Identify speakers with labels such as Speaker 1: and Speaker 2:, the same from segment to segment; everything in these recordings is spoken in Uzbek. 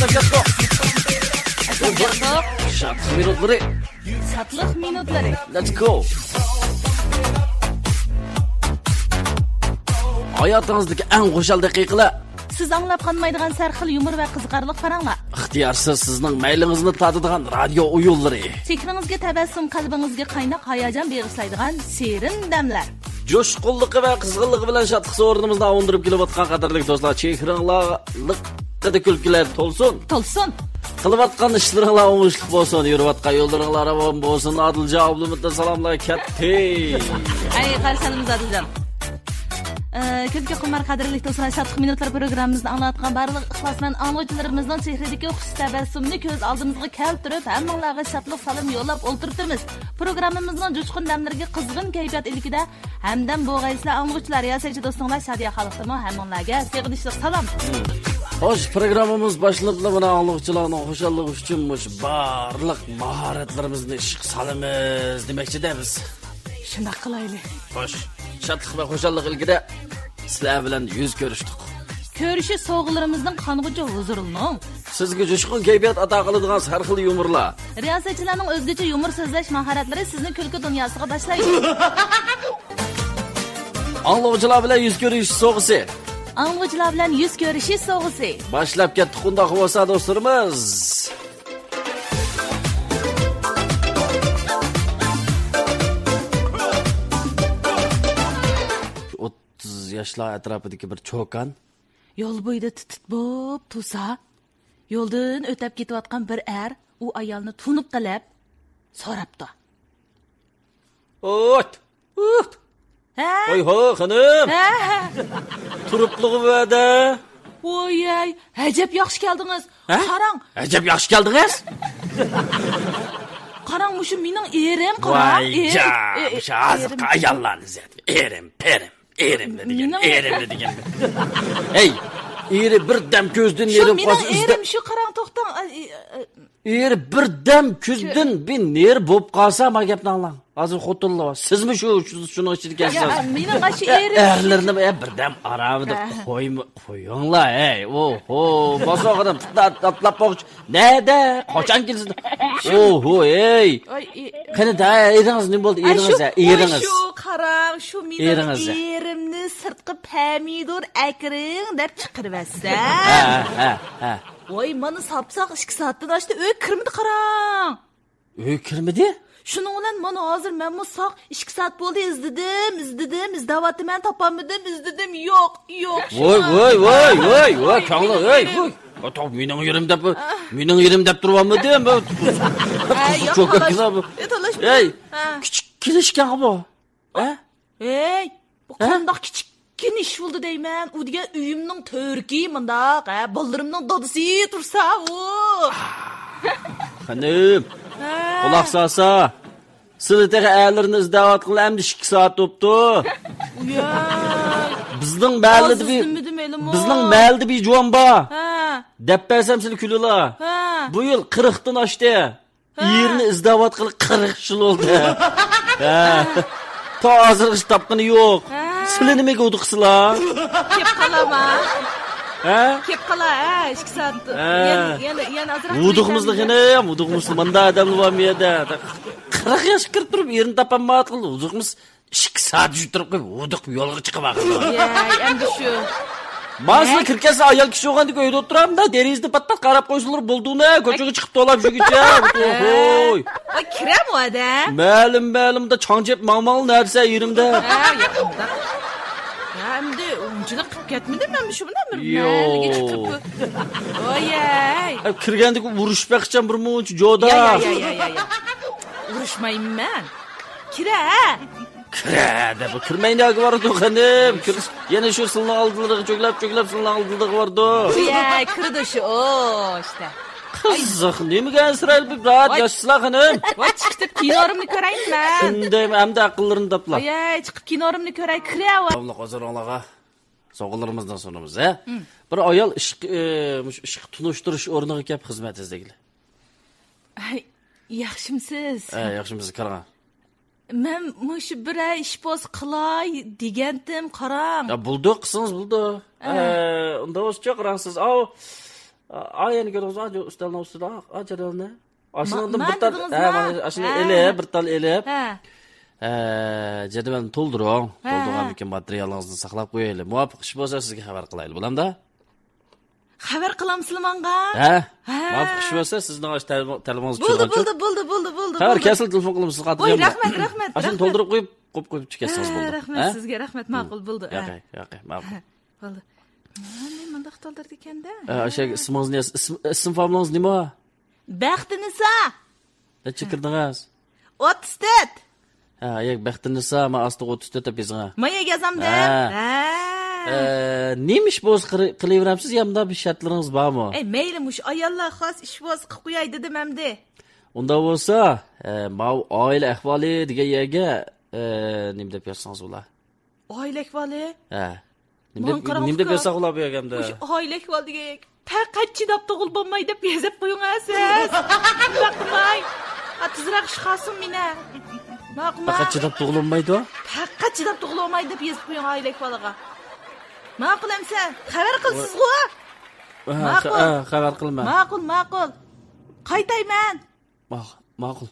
Speaker 1: Başla.
Speaker 2: Şatlık minutları.
Speaker 1: Let's go. Hayatınızdaki en güzel dakikalar.
Speaker 2: Siz anlap qanmaydigan sarxil yumor va qiziqarli qaranglar.
Speaker 1: İxtiyarsız sizning maylingizni tatadigan radio o'yinlari.
Speaker 2: Fikringizga tabassum, qalbingizga qaynoq hayajon bag'ishlaydigan serin damlar.
Speaker 1: Jo'shqinligi va qizg'inligi bilan shodlik o'rnimizda avundirib kelayotgan qadrli do'stlar, chehringlarlik kulkilar to'lsin. Qilayotgan ishlaringlar o'ngishli bo'lsin, yurayotgan yo'llaringlar ravon bo'lsin. Adiljon oblumda salomlar katta.
Speaker 2: Ay, qarsalimiz Adiljon. Ko'pga qimmat qadrli do'stlar, shatliq minutlar programmamizni anglatgan barliq ixlosmand anglovchilarimizning chehradagi xush tabassumni ko'z oldimizga keltirib, hammalarga shatliq salom yo'llab o'ltirtirmiz. Programmamizning jo'shqin damlariga qizg'in kayfiyat ilikida hamdam bo'g'aysizlar anglovchilar, yasaychi do'stlar, Shadiya xalqdimi hammalarga sevgili salom.
Speaker 1: Xo'sh, programmamiz boshlanibdi. Buni anglovchilarning xushaligi uchun barliq mahoratlarimizni ishga solamiz demoqchida biz.
Speaker 2: Shunday qilaylik.
Speaker 1: Xo'sh, shatlik va xushallik ilgida sizlar bilan yuz ko'rishdik.
Speaker 2: Ko'rishi so'g'larimizning qong'icha huzurining.
Speaker 1: Sizga jo'shqin kayfiyat ato qiladigan har xil yumorlar.
Speaker 2: Riyosatchilarning o'zgacha yumor so'zlash mahoratlari sizni kulki dunyosiga boshlaydi.
Speaker 1: Anglovchilar bilan yuz ko'rish so'g'isi.
Speaker 2: Anglovchilar bilan yuz ko'rishi so'g'isi.
Speaker 1: Boshlab ketdik qunda xavosa do'stlarimiz. 30 yoshlar atrofidagi bir cho'kan
Speaker 2: yo'l bo'yida titib bo'p tursa, yo'ldan o'tib ketayotgan bir u ayolni tunib qilib so'rabdi.
Speaker 1: O't. Voy ho, xonim. Turiblig'i va'da.
Speaker 2: Voy, ajab yaxshi keldingiz. Qarang.
Speaker 1: Ajab yaxshi keldingiz?
Speaker 2: Qarang, mushu mening erim, qarang.
Speaker 1: Hozir ayollarni zet. Erim degan. Hey, eri bir dam ko'zdan yerim qo'yib
Speaker 2: izda. Erim shu qarang, to'xtang.
Speaker 1: Eri bir dam ko'zdan bin ner bo'lib qolsa, men gapni anglang. Hozir xotinlar, sizmi shuni ichida kelsiz?
Speaker 2: Ya, mening qashi erim.
Speaker 1: Erlarni bir dam aramida qo'yinglar, hey. Oho, boshqa odam atlab boqchi. Nada? Qachon kelsiz? Oho, hey. Qani da, eringiz nima bo'ldi? Eringiz.
Speaker 2: Shu qarang, shu mening erimni sirtqi pomidor akring deb chiqiribsa.
Speaker 1: Ha.
Speaker 2: Voy, mana sapsaq 2 soatdan oshdi, uy kirmidi qarang.
Speaker 1: Uy kirmidi?
Speaker 2: Shuning bilan mana hozir men saq 2 soat bo'ldi izladim, izdavatman topolmadim, izladim, yo'q. Voy,
Speaker 1: kangli, voy. Ota mening yerim deb turibmidim. Ey, kichik kelishgan bu.
Speaker 2: Ey, bu qandoq kichik ish bo'ldi deyman. U degan uyimning to'rki mundaq, bolarimning dodisi tursa,
Speaker 1: Xonim. Quloq solsa. Sizlarga aylarni izdavat qilib hamda 2 soat o'tdi. Bizning mahallada bir juvon bor. Deb bersam sizlar kulinglar. Bu yil 40 dan oshdi. Yerni izdavat qilib 40 yil oldi. Ta hozirgacha topqani yo'q. Sizlar nimaga o'diqsizlar?
Speaker 2: Kep qolaman. Kep qola, 2 soat. Yana azroq.
Speaker 1: Uduqmiz manda odamlar bor bu yerda. 40 yosh kirib turib yerini topolmayapti qildi. Uduqmiz 2 soat yutirib qo'yib, uduq yo'lga chiqib qoldi.
Speaker 2: Endi shu.
Speaker 1: Mazli kirkasa ayol kishi o'g'andek uyda o'tiramda, derizni pat-pat qarab qo'ysalar bo'lduni, ko'chaga chiqib to'lab shugicha. Voy.
Speaker 2: Voy, kiram o'da.
Speaker 1: Ma'lum-da chonjeb ma'mal narsa yerimda.
Speaker 2: Endi unchilik qilib ketmidi men shu bilan bir maliga chiqib. Voy.
Speaker 1: Kirgandek urishmoqcham bir muncha joda.
Speaker 2: Ya. Urishmayman. Kira
Speaker 1: deb kirmaynaga bordi xonim. Yana shu silni oldilariga cho'klab silni oldilariga bordi.
Speaker 2: Kirdi shu, işte.
Speaker 1: Qiziq, nimaga Isroil bir rahat yoshsizlar xonim?
Speaker 2: Voy, chiqib kinorimni ko'rayman.
Speaker 1: Shunday hamda aqllarini toplar.
Speaker 2: Chiqib kinorimni ko'ray, kirava.
Speaker 1: Alloh hozirlarga sog'larimizdan so'ramiz, Bir ayol ishq tunishtirish o'rniga kelib xizmat izlaydi.
Speaker 2: Yaxshimisiz?
Speaker 1: Yaxshimisiz, qarang.
Speaker 2: Men mushu bir ishboz qilay degandim, qarang.
Speaker 1: Buldi, qilsangiz buldi. Unda o'scha qarangsiz. Ayeni görüyoruz. Acı ustalına ustada. Acaralını. Aşınıldım
Speaker 2: Ma-
Speaker 1: bir tal.
Speaker 2: mandınız mı?
Speaker 1: Aşını
Speaker 2: Ha.
Speaker 1: elep, bir tal elep.
Speaker 2: Ha.
Speaker 1: Jadvalni to'ldirib,
Speaker 2: Ha.
Speaker 1: to'ldirgandan keyin materialingizni saqlab qo'yaylik. Muvofiq ish bo'lsa sizga xabar qilaylik, bo'lamda?
Speaker 2: Xabar qilamsizlar menga?
Speaker 1: Ha?
Speaker 2: Ha.
Speaker 1: Muvofiq ish bo'lsa sizni telefoningizni
Speaker 2: Bo'ldi.
Speaker 1: Xabar kelsin, telefon qilib sizni
Speaker 2: Voy,
Speaker 1: xotirjam.
Speaker 2: rahmat.
Speaker 1: Ashuni to'ldirib qo'yib chiqasiz bo'ldi.
Speaker 2: Rahmat sizga, rahmat. Ma'qul bo'ldi.
Speaker 1: Yo'q, ma'qul.
Speaker 2: Bo'ldi. Men menda to'ldirdi ekanda.
Speaker 1: O'sha ismingiz, ism familiyangiz nima?
Speaker 2: Baxtinisa.
Speaker 1: Necha kirdingiz?
Speaker 2: 34.
Speaker 1: Baxtinisa, men asli 34 deb yozgan.
Speaker 2: Men yozamda.
Speaker 1: Nemish bo'z qilaveramsiz, hamda bir shartlaringiz bormi?
Speaker 2: Mayli, mush ayollar xos ish voz qilib qo'yay dedim hamda.
Speaker 1: Unda bo'lsa, bu oila ahvoli degan yerga nima deb yozsangiz ular?
Speaker 2: Oila ahvoli?
Speaker 1: Nima deb yozsak ular bu yerga?
Speaker 2: Mush oila ahvoli degan faqat chidab tug'ilmay deb yozib qo'yingasiz. Maqmay. Tezroq chiqasin meni. Maqmay.
Speaker 1: Faqat chidab tug'ilmaydi?
Speaker 2: Faqat chidab tug'ilmay deb yozib qo'ying oila ahvoliga. Ma'qulamsan? Xabar qilsiz-ku?
Speaker 1: Xabar qilma.
Speaker 2: Ma'qul. Qaytayman.
Speaker 1: Ma'qul.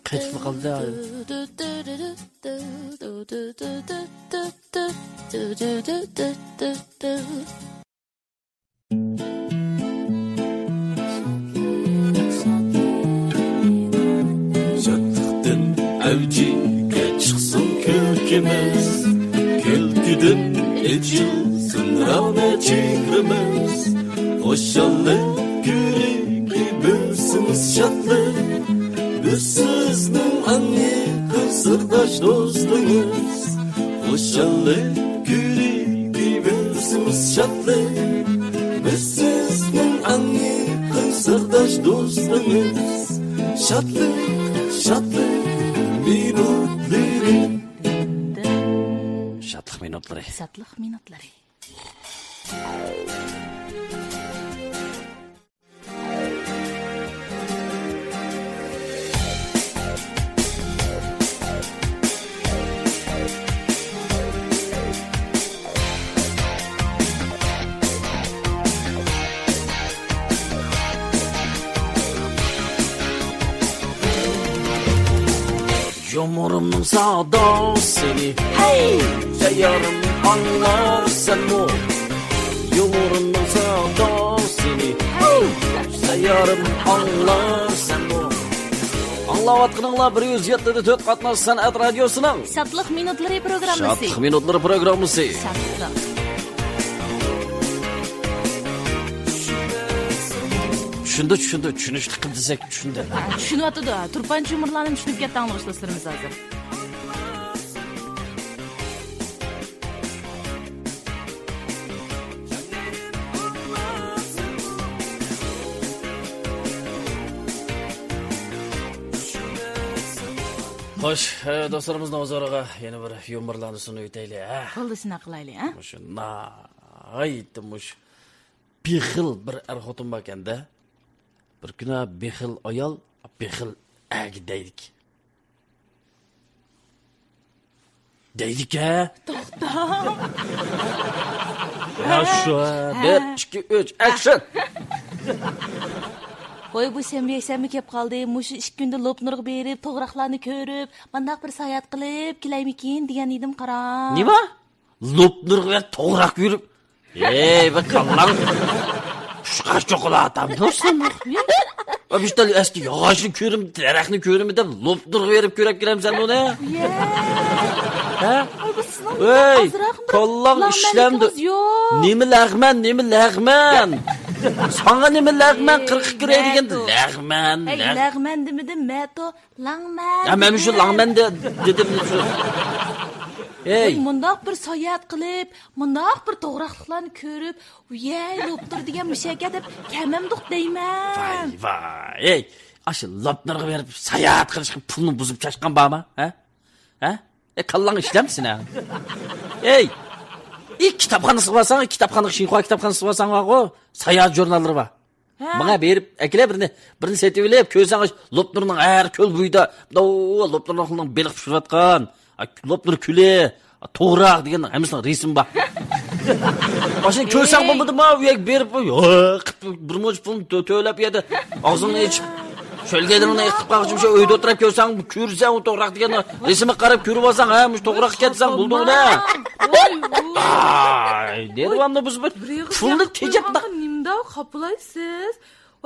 Speaker 1: Qaytib qoldi.
Speaker 3: Şatlıqdan avjiga chiqsin ko'rkimiz, kulkidan echilsin rona chehrimiz. Xo'shallik ko'riki bo'lsimiz shodlik, biz sizning angiq sirdosh do'stimiz. Xo'shallik ko'riki bo'lsimiz shodlik, biz sizning angiq sirdosh do'stimiz. Şatlık minutları.
Speaker 1: Şatlık minutları.
Speaker 2: Şatlık minutları.
Speaker 1: Yumurumның sağda seni, hey! Sayarım anlar sen bu. Yumurumның sağda seni, hey! Sayarım anlar sen bu. Anlavatqınыңlar 107.4 Qatnaş San'at Radyosu'nun
Speaker 2: Şatlık minutları programı.
Speaker 1: Şatlık minutları programı.
Speaker 2: Şatlık.
Speaker 1: Tushundu. Tushunishni qil desak tushundu.
Speaker 2: Tushunyapti-da. Turpan chumurlarni tushunib ketdi anglashlarimiz hozir.
Speaker 1: Xo'sh, do'stlarimizning o'zlariga yana bir yumorlarni sunib o'taylik, ha.
Speaker 2: Bo'ldi, shuna qilaylik, ha.
Speaker 1: Shuna aytmush bexil bir xotin bor ekanda. Bir kuni bexil ayol, bexil ag deydik. Deydik-a?
Speaker 2: To'xta.
Speaker 1: Yaxshi. 1 2 3 action.
Speaker 2: Voy, bu senmi kelib qoldi. Mush 2 kunda lopnurg berib, to'g'raqlarni ko'rib, mandaq bir sayohat qilib kelaymikin degan edim, qara.
Speaker 1: Nima? Lopnurg va to'g'raq yurib. Bir qallang. Shuqar chokolata. Dursan. Abishtal eski yog'ochni ko'rim, daraxtni ko'rim deb lopnurg berib ko'rib kelamsan uni. Ha? Ey, qallang ishlamdi. Nima lag'man? Sana nima lag'man 40 kiray degan lag'man.
Speaker 2: Lag'man demidim, mato langman.
Speaker 1: Ya men shu lag'man dedim. Ey,
Speaker 2: mundaq bir sayohat qilib, mundaq bir to'g'raqliklarni ko'rib, "Uyay, loptur" degan mushaka deb kamamduq deyman.
Speaker 1: Vay. Ey, ashu lopnurga berib sayohat qilishga pulni buzib chashqan bormi? Ha? Qallang ishlamsin ha. Ey, kitobxonasi bo'lsang, Xinhua kitobxonasi bo'lsang-ku, sayohat jurnallari bor. Menga berib, akila birini setib olib, ko'rsang, lopnurning har ko'l bo'yida, lopnurning beliq pishirayotgan, lopnur kuli, to'g'raq degan hammasini resim bor. Başını köysəng bulmadı mı? Üyek berip, bir moç pulunu töylep yedi. Ağzını içip, şölgelerini ekip kalkışım şey öyde oturup köysəng, kürsen o toğrak diyen resimi qarab kürüp alsan, müş toğrak ketsen buldun ne? Ay, neri vandı biz bir pulunu tecep da.
Speaker 2: Nimda kapılaysız.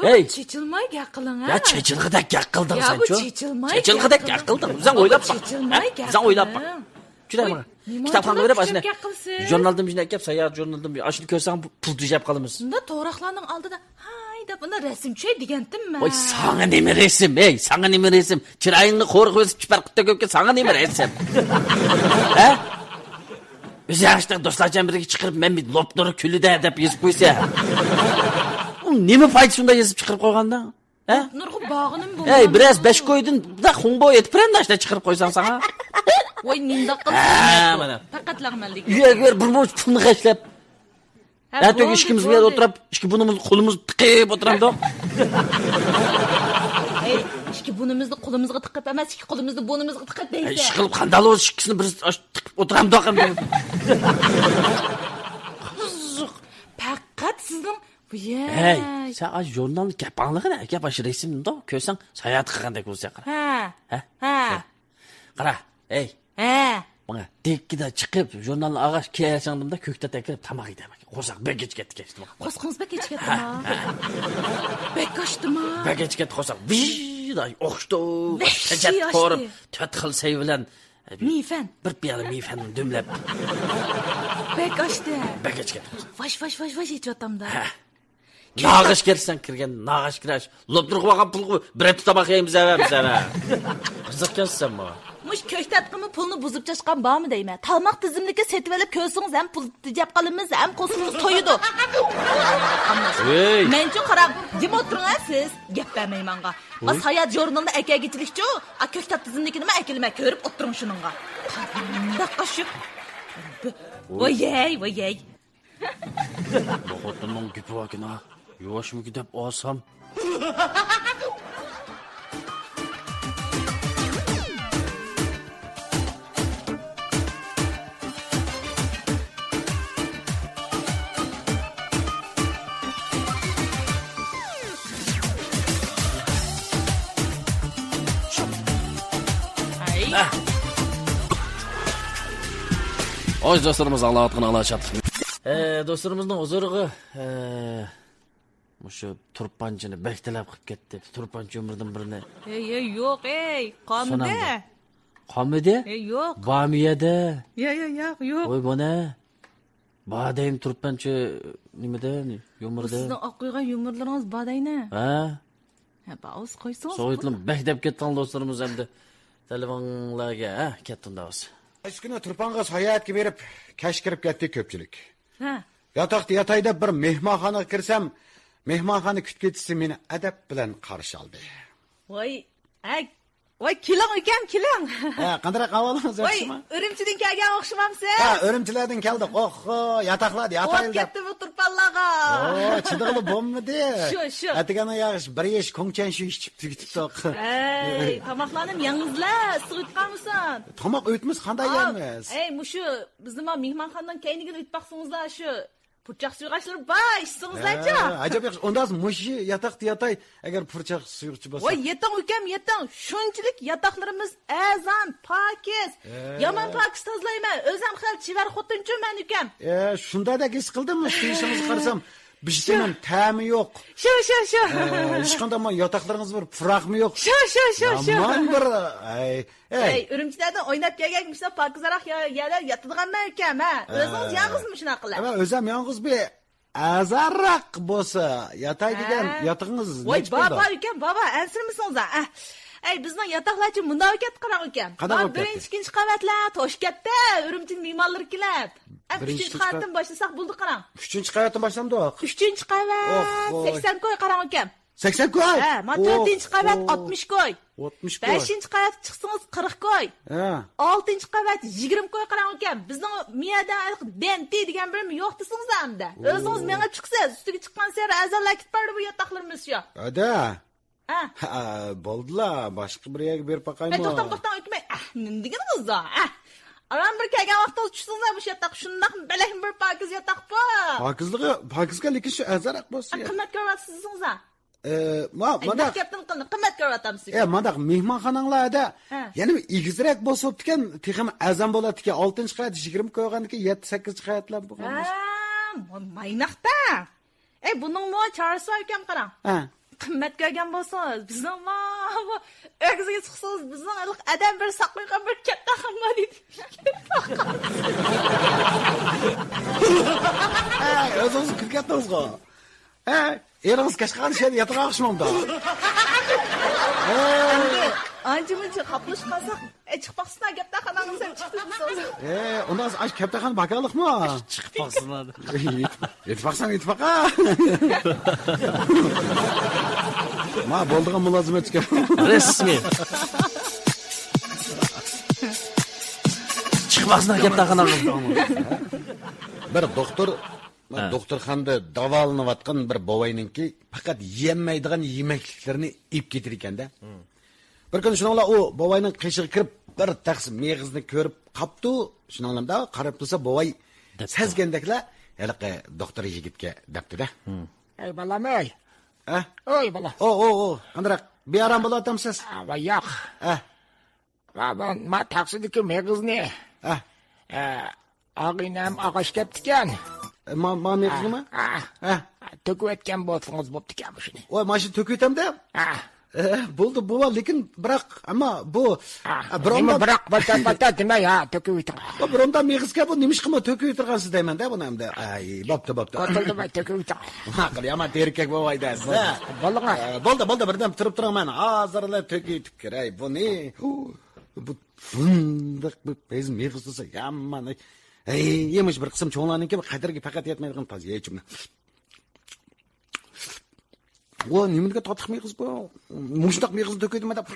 Speaker 1: Hey.
Speaker 2: Çeçilmay yakılın ha.
Speaker 1: Ya çeçilgıdak yakıldın sen
Speaker 2: bu
Speaker 1: ço.
Speaker 2: çeçilmay
Speaker 1: Çeçilgıdak yakıldın. Sen oylap bak. Sen oylap bak. Güzel bak. Kitaplarını verip başına. Jurnaldım içine ekip sayar jurnaldım. Aşırı körsen pul tücep kalımız.
Speaker 2: Bunda toğraklarının aldı da hayda buna resim şey digendim mi?
Speaker 1: Oy sana neme resim ey sana neme resim. Çırayını korku vesip çıpar kıtta köpke sana neme resim. He? Biz yaşta dostlarcan biriki çıkırıp ben bir lopları külü de edip yazıp koysa. Neme faydasında yazıp çıkırıp koyganda? He?
Speaker 2: Nurgu bağının bu.
Speaker 1: Hey biraz beş koydun da humbo etip prenda çıkırıp koysan sana.
Speaker 2: Oy nimda kılsın.
Speaker 1: Mana.
Speaker 2: Takatlanmalık.
Speaker 1: Üyeler bir moç pulunu kaçlap. Ya tök işkimiz bir yerde oturup, işki bunumuz kolumuz tıkayıp oturam da.
Speaker 2: Hey, işki bunumuzu kolumuzga tıkıp emez, işki kolumuzu bunumuzga tıkıp deyse.
Speaker 1: İşki kılıp kandalı olsun, işkisini bir tıkıp oturam da.
Speaker 2: Fakat sizin bu ye.
Speaker 1: Hey, sen az jurnalın kepanlığı ne? Kep aşı resimini da köysen sayat kıkandaki olsa kara.
Speaker 2: Ha.
Speaker 1: Kara, hey.
Speaker 2: He.
Speaker 1: Bana dekki de çıkıp jurnalın ağaç kiyerçandığımda kökte tekirip tamak gidemek. Kosak bek geç geçti.
Speaker 2: Koskunuz bek geç gitti ma. Bek kaçtı ma.
Speaker 1: Bek geç gitti kosak. Vişday okştu. Tecet korup tötkıl sevilen.
Speaker 2: Mifen.
Speaker 1: Bir piyalı mifen dümlep.
Speaker 2: Bek kaçtı.
Speaker 1: Bek geç gitti.
Speaker 2: Vaş hiç otamda.
Speaker 1: Nağış kersen kirgen, nağış kiraş. Lopturuk bakan pulgu, bir tutabak yiyim bize. Kızık gelsin mi?
Speaker 2: Muş köştatkımı pulunu bozup çaşkan bağ mı deyme? Talmak dizimdeki setvelip köysünüz hem pul diyecek kalımız hem kosunuz toyudu.
Speaker 1: Hey.
Speaker 2: Mençin karam, dim oturun ha siz. Gep vermeyim anga. As hayat jurnalında eke geçilikçi o. A köştat dizimdekini mi ekilime körüp oturun şununga. Dakika şu. Vay.
Speaker 1: Boğutunun güpü vakın ha. Yuvaş mı gidip olsam? Oy dostlarımız Allah'a atkın Allah'a çattık. Dostlarımızın huzurluğu şu turpancını bektelep kıp gitti. Turpancı ömrüdün birini.
Speaker 2: Yok kamide.
Speaker 1: Kamide?
Speaker 2: Yok.
Speaker 1: Bamiyede.
Speaker 2: Yok.
Speaker 1: Oy bu ne? Badayım turpancı nimede? Yumurda.
Speaker 2: Sizin akıygan yumurlarınız baday ne?
Speaker 1: Ha?
Speaker 2: Bağız koysanız.
Speaker 1: Soğutlum beklep kettin dostlarımız hem de. Telefonlarga kettin de olsun.
Speaker 4: Eskine turpanğa sayat verip kaş kirip ketdi köpçülük.
Speaker 2: Ha.
Speaker 4: Yatakta yatayda bir mehmonxonaga kirsam, mehmonxona kütketisi meni adab bilan qarshi oldi.
Speaker 2: Voy kilang ukam kilang.
Speaker 4: Ha, qanday qavaldingiz,
Speaker 2: Voy,
Speaker 4: yaxshimi?
Speaker 2: Urumchidan kelgan o'xshamamsiz?
Speaker 4: Ha, Urumchilardan keldik. Yatakladi, yataylik.
Speaker 2: Ketdi bu turpanlarga.
Speaker 4: Chidig'li bo'lmadi.
Speaker 2: Shu.
Speaker 4: Atigani yaxshi, bir yesh ko'ngchan shu ichib tugitib.
Speaker 2: Ey, tomoqlarim yangizlar, sug'itqanmisan?
Speaker 4: Tomoq o'tmiz qanday yeymiz?
Speaker 2: Ey, mushu bizni mehmonxonadan keyinigini o'tmoqsingizlar shu. Purchaq suyg'ashlar bor, ishsingizlarchi?
Speaker 4: Ajab yaxshi. Undan mushi yataqda yatay, agar purchaq suyug'chi bo'lsa.
Speaker 2: Voy, yetang ukam, yetang. Shunchalik yataqlarimiz azam, pokiz. Yomon pokiz tozlayman. O'zim xil chivar xotinchiman ukam.
Speaker 4: Shundadek his qildimmi? Shu ishimizni qarasam, bishsiman ta'mi yo'q.
Speaker 2: Shu.
Speaker 4: Hech qanday yataqlaringiz bir puraqmi yo'q.
Speaker 2: Shu.
Speaker 4: Aman bir
Speaker 2: Ey, Urumchilardan o'ynab kelganmishlar, pokizroq yerlar yotadiganman ukam, ha. O'zingiz yolg'izmi shunaqa qilib?
Speaker 4: Ama o'zim yolg'iz be. Azarroq bo'lsa, yatay degan yotig'ingiz
Speaker 2: voy baba ukam, baba, ansirmisinglar? Ey, bizning yotoqlarchi bunday ket qarang ukam. Birinchi, ikkinchi qavatlar tosh katta, Urumchi me'morlari kelib. 3-qavatdan boshlasak bo'ldi qarang.
Speaker 4: 3-qavatdan boshlamdik.
Speaker 2: 3-qavat 80 koy qarang ukam.
Speaker 4: 80 koy?
Speaker 2: Ha, mana 4-qavat 60 koy.
Speaker 4: 60 koy.
Speaker 2: 5-qavat chiqsangiz 40 koy.
Speaker 4: Ha.
Speaker 2: 6-qavat 20 koy qarang ukam. Bizning miyada denti degan birim yo'q desingiz hamda. O'zingiz menga chiqsiz, ustiga chiqqan sari azallar ketib bordi bu yotoqlarimiz shu.
Speaker 4: Ada.
Speaker 2: Ha.
Speaker 4: Bo'ldilar, boshqa bir yerga berib boqaymi?
Speaker 2: To'xtam, ukmay. Nima deganingiz-da? Aram bir kelgan vaqtda tushsanglar bu yataq shundoq balakni bir pokiz yataq bu.
Speaker 4: Pokizga lekin shu azaraq bo'lsa.
Speaker 2: Qimmat ko'ryapsizlar.
Speaker 4: Mana
Speaker 2: gapdan qimmat ko'ryapsiz.
Speaker 4: mana mehmonxonalarda yana egizroq bo'lib ekan, texim azam bo'ladi ekan, 6-qavat 20 qo'ygandan keyin 7-8 qavatlar bo'lgan.
Speaker 2: Maynaqda. Buning mo charasi ekan qarang. Qimmat ko'rgan bo'lsangiz, bizning mo o'g'izga chiqsangiz, bizning adam bir saqlaygan bir katta xamma deydi.
Speaker 4: O'zingiz kirgatdingizmi? Eringiz Qashqarga ishga yataqoqishmamda.
Speaker 2: Ancha-muncha qaplish qilsak, chiqmoqsizlar gapda xonangiz ham chiqdi.
Speaker 4: Undan ash kaptaxon bakanlikmi?
Speaker 1: Chiqib qolsinlar.
Speaker 4: Yetfaqsan. Ma bo'ldigan mulozimatga.
Speaker 1: Rasmiy. Chiqmoqsizlar gapda xonangiz.
Speaker 4: Bir doktorxonada davolanayotgan bir bovayningki faqat yemaydigan yemekliklarni ip ketir ekanda. Bir kun shuninglar u bovayning qishig'iga kirib bir taqsim meg'izni ko'rib qapti. Shuninglarda qarab tursa bovay sezgandaklar haliqi doktor yigitga debdi-da.
Speaker 5: Ey balam ey. Oy bala.
Speaker 4: Qanday bearam bo'latamsiz?
Speaker 5: Yo'q. Ma taqsidiki meg'izni. Og'inam og'ash ketgan.
Speaker 4: Ma meg'izmi?
Speaker 5: To'kib etgan bo'lsangiz bo'pti ekan shuni.
Speaker 4: Voy, mashina to'kaytamda? Bo'ldi bu, lekin biroq ammo bu
Speaker 5: bironda biroq bata dema ya to'kib o'tir.
Speaker 4: Bironda meg'izga bu nima ish qilma to'kib o'tirgansiz deyman-da buni hamda. Ay, bo'pti.
Speaker 5: Qotildi va to'kib o'tir.
Speaker 4: Maqul, yomon erkak bo'vaydasiz. Bo'ldi, birdan turib turaman. Hozirlar to'kib kiray. Bu ne? Bu bundoq biz meg'iz desa yomon. Yemish bir qism cho'nglarniki qadriga faqat yetmaydigan toz yechimni. O, nimaga totiq meg'iz bu? Mushtoq meg'iz to'kaydi deb.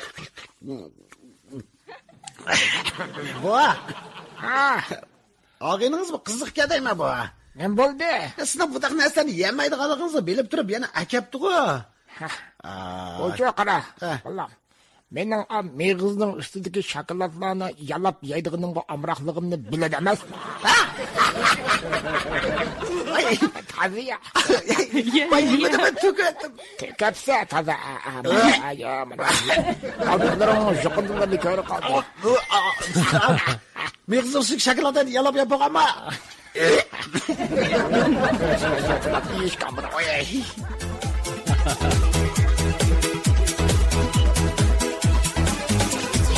Speaker 4: Voa. Og'ingiz bu qiziq kadaymi bu?
Speaker 5: Men bo'ldi.
Speaker 4: Sizlar bu daq narsani yemaydiganligingizni bilib turib yana akapti-ku.
Speaker 5: O'sha qara. Vallah. Mening meg'izning ustidagi shokoladlarni yalab yeydiganimga amroqligimni biladi emas. Taziya.
Speaker 4: Voy, nima to'katdim?
Speaker 5: Kapsa taza. Albatta, jo'qindilarni ko'rib qoldi.
Speaker 4: Meg'izning shokoladini yalab yapaganmi?
Speaker 5: Yish kamera.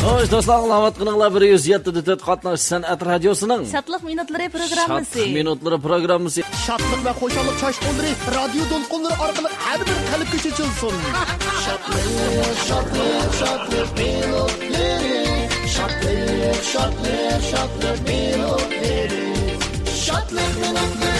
Speaker 1: Xo'sh, do'stlar, salomat qilinglar. 107.4 qatnash san'at radiosining
Speaker 2: Shatliq minutlari programmasi.
Speaker 1: Shatliq minutlari programmasi.
Speaker 6: Shatliq va xo'shalik choshqonlari radio to'lqinlari orqali har bir qalbga chechilsin. Shatliq minutlari. Shatliq minutlari. Shatliq minutlari.